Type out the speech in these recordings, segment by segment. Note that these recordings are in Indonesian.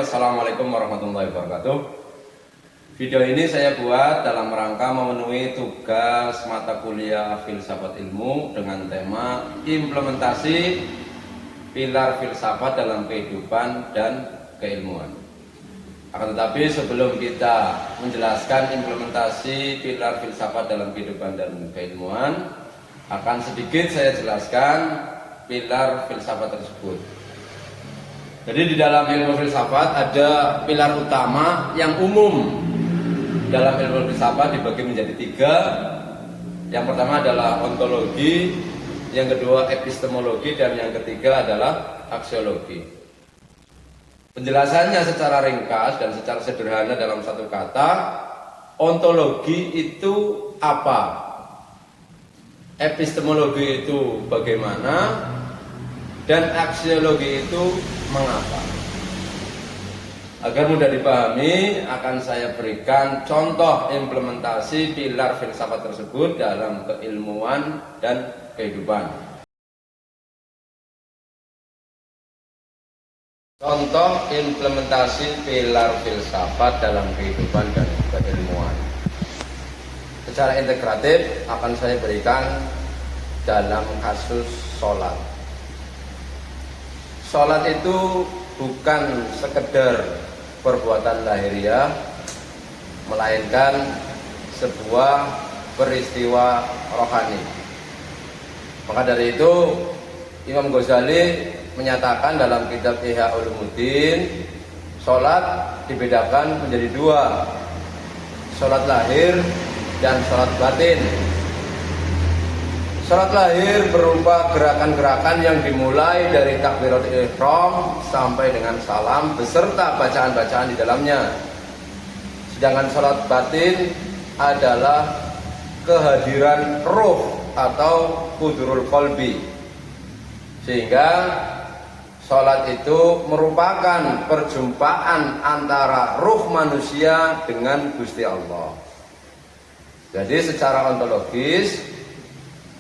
Assalamualaikum warahmatullahi wabarakatuh. Video ini saya buat dalam rangka memenuhi tugas mata kuliah filsafat ilmu dengan tema implementasi pilar filsafat dalam kehidupan dan keilmuan. Akan tetapi sebelum kita menjelaskan implementasi pilar filsafat dalam kehidupan dan keilmuan, akan sedikit saya jelaskan pilar filsafat tersebut. Jadi di dalam ilmu filsafat ada pilar utama yang umum. Dalam ilmu filsafat dibagi menjadi 3. Yang pertama adalah ontologi, yang kedua epistemologi, dan yang ketiga adalah aksiologi. Penjelasannya secara ringkas dan secara sederhana dalam satu kata, ontologi itu apa? Epistemologi itu bagaimana? Dan aksiologi itu mengapa? Agar mudah dipahami, akan saya berikan contoh implementasi pilar filsafat tersebut dalam keilmuan dan kehidupan. Contoh implementasi pilar filsafat dalam kehidupan dan keilmuan. Secara integratif akan saya berikan dalam kasus sholat. Sholat itu bukan sekedar perbuatan lahiriah, melainkan sebuah peristiwa rohani. Maka dari itu Imam Ghazali menyatakan dalam kitab Ihya Ulumuddin, sholat dibedakan menjadi 2, sholat lahir dan sholat batin. Sholat lahir berupa gerakan-gerakan yang dimulai dari takbiratul ihram sampai dengan salam beserta bacaan-bacaan di dalamnya. Sedangkan sholat batin adalah kehadiran ruh atau hudurul qalbi. Sehingga sholat itu merupakan perjumpaan antara ruh manusia dengan Gusti Allah. Jadi secara ontologis,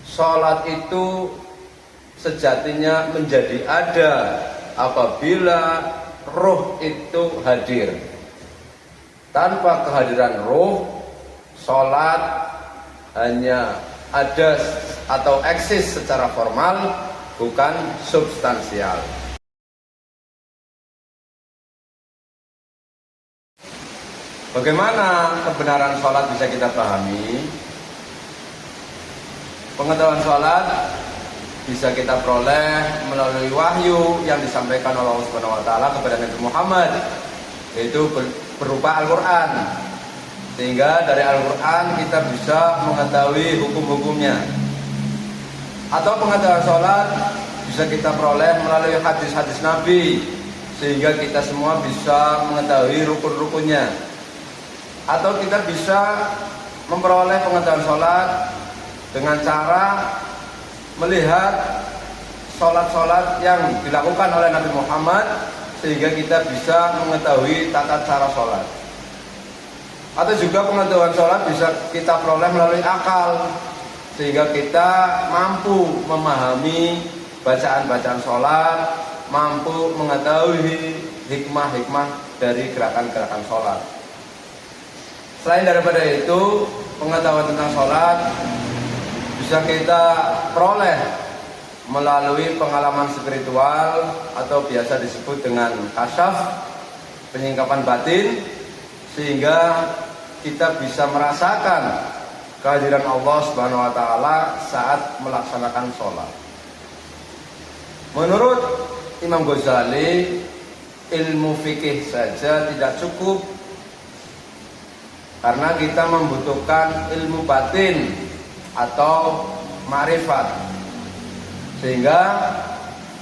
sholat itu sejatinya menjadi ada apabila ruh itu hadir. Tanpa kehadiran ruh, sholat hanya ada atau eksis secara formal, bukan substansial. Bagaimana kebenaran sholat bisa kita pahami? Pengetahuan sholat bisa kita peroleh melalui wahyu yang disampaikan oleh Allah Subhanahu wa taala kepada Nabi Muhammad, yaitu berupa Al-Qur'an. Sehingga dari Al-Qur'an kita bisa mengetahui hukum-hukumnya. Atau pengetahuan sholat bisa kita peroleh melalui hadis-hadis Nabi, sehingga kita semua bisa mengetahui rukun-rukunnya. Atau kita bisa memperoleh pengetahuan sholat dengan cara melihat sholat-sholat yang dilakukan oleh Nabi Muhammad, sehingga kita bisa mengetahui tata cara sholat. Atau juga pengetahuan sholat bisa kita peroleh melalui akal, sehingga kita mampu memahami bacaan-bacaan sholat, mampu mengetahui hikmah-hikmah dari gerakan-gerakan sholat. Selain daripada itu, pengetahuan tentang sholat bisa kita peroleh melalui pengalaman spiritual atau biasa disebut dengan kasyaf, penyingkapan batin, sehingga kita bisa merasakan kehadiran Allah Subhanahu wa taala saat melaksanakan sholat. Menurut Imam Ghazali, ilmu fikih saja tidak cukup, karena kita membutuhkan ilmu batin atau ma'rifat. Sehingga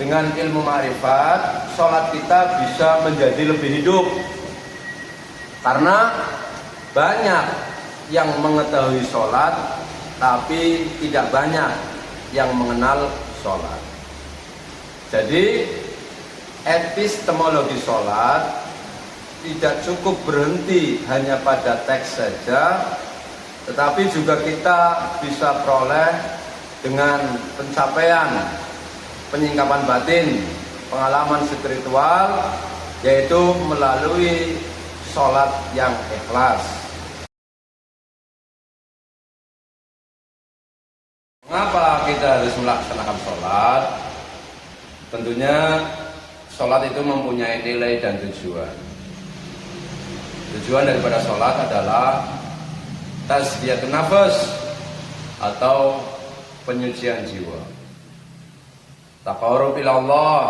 dengan ilmu ma'rifat, sholat kita bisa menjadi lebih hidup. Karena banyak yang mengetahui sholat, tapi tidak banyak yang mengenal sholat. Jadi epistemologi sholat tidak cukup berhenti hanya pada teks saja, tetapi juga kita bisa peroleh dengan pencapaian penyingkapan batin, pengalaman spiritual, yaitu melalui sholat yang ikhlas. Mengapa kita harus melaksanakan sholat? Tentunya sholat itu mempunyai nilai dan tujuan. Tujuan daripada sholat adalah tazkiyatun nafas atau penyucian jiwa, taqarrub ila Allah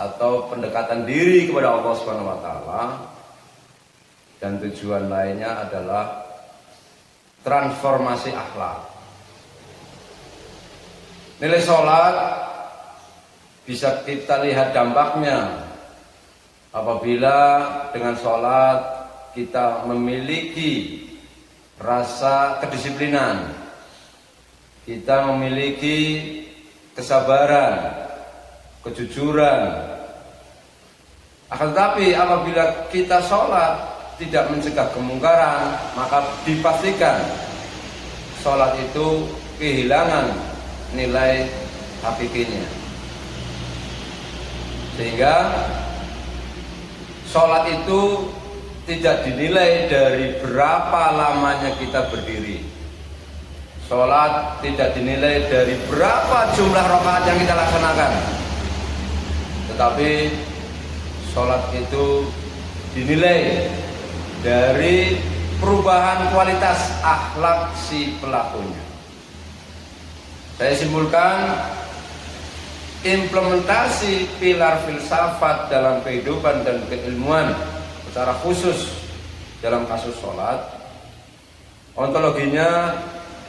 atau pendekatan diri kepada Allah Subhanahu wa taala, dan tujuan lainnya adalah transformasi akhlak. Nilai sholat bisa kita lihat dampaknya apabila dengan sholat kita memiliki rasa kedisiplinan, kita memiliki kesabaran, kejujuran. Akan tetapi apabila kita sholat tidak mencegah kemungkaran, maka dipastikan sholat itu kehilangan nilai hakikinya. Sehingga sholat itu tidak dinilai dari berapa lamanya kita berdiri. Sholat tidak dinilai dari berapa jumlah rakaat yang kita laksanakan. Tetapi sholat itu dinilai dari perubahan kualitas akhlak si pelakunya. Saya simpulkan, implementasi pilar filsafat dalam kehidupan dan keilmuan secara khusus dalam kasus sholat, ontologinya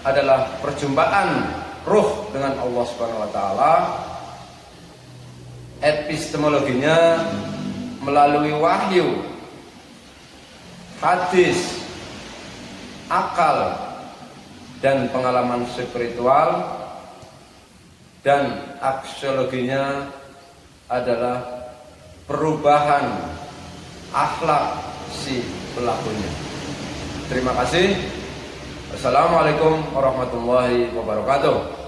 adalah perjumpaan ruh dengan Allah Subhanahu wa taala. Epistemologinya melalui wahyu, hadis, akal, dan pengalaman spiritual. Dan aksiologinya adalah perubahan akhlak si pelakunya. Terima kasih. Assalamualaikum warahmatullahi wabarakatuh.